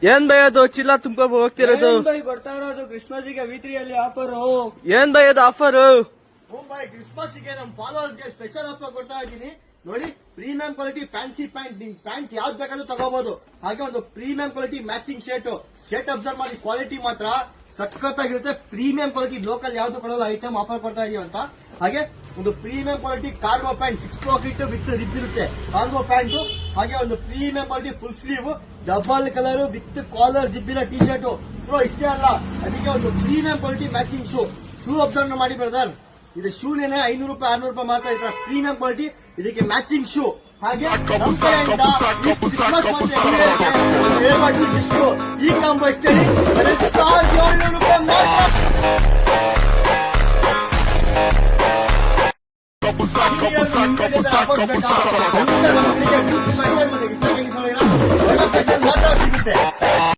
ಏನ್ ಭಯ ಅದು ಚಿಲ್ಲ ತುಂಬ್ಕೊಂಡು ಹೋಗ್ತಿರೋದು? ಕೊಡ್ತಾ ಇರೋದು ಕ್ರಿಸ್ಮಸ್ಗೆ V3 ಅಲ್ಲಿ ಆಫರ್. ಏನ್ ಭಯ ಅದು ಆಫರ್? ಕ್ರಿಸ್ಮಸ್ಗೆ ನಮ್ ಫಾಲೋವರ್ಸ್ಗೆ ಸ್ಪೆಷಲ್ ಆಫರ್ ಕೊಡ್ತಾ ಇದ್ದೀನಿ ನೋಡಿ. ಪ್ರೀಮಿಯಂ ಕ್ವಾಲಿಟಿ ಫ್ಯಾನ್ಸಿ ಪ್ಯಾಂಟ್ ಯಾವ್ದು ಬೇಕಾದ್ರೂ ತಗೋಬಹುದು. ಹಾಗೆ ಒಂದು premium quality matching shirt observe ಮಾಡಿ, ಕ್ವಾಲಿಟಿ ಮಾತ್ರ ಸಖತ್ತಾಗಿರುತ್ತೆ. ಪ್ರೀಮಿಯಂ ಕ್ವಾಲಿಟಿ ಲೋಕಲ್ ಯಾವ್ದು ಕೊಡೋಲ್ಲ ಐಟಮ್ ಆಫರ್ ಕೊಡ್ತಾ ಇದೀವಿ ಅಂತ. ಹಾಗೆ ಒಂದು premium quality cargo pant 6 pocket with rib ಇರುತ್ತೆ ಕಾರ್ಗೋ ಪ್ಯಾಂಟ್. ಹಾಗೆ ಒಂದು premium quality full sleeve double colour with collar ಜಿಬ್ಬಿನ ಟಿ ಶರ್ಟ್. ಇಷ್ಟೇ ಅಲ್ಲ, ಅದಕ್ಕೆ ಒಂದು premium quality matching shoe observe ಮಾಡಿ ಬ್ರದರ್. ಇದು ಶೂನೇನೆ 500 ರೂಪಾಯಿ 600 ರೂಪಾಯಿ ಮಾತ್ರ ಇದ್ರೆ ಪ್ರೀಮಿಯಂ ಕ್ವಾಲಿಟಿ, ಇದಕ್ಕೆ ಮ್ಯಾಚಿಂಗ್ ಶೂ. ಹಾಗೆ ನಮ್ಮ ಕಡೆಯಿಂದ ಈ ಕಾಂಬೋ ಎಷ್ಟೇ 1700 ರೂಪಾಯಿ ಮಾತ್ರ.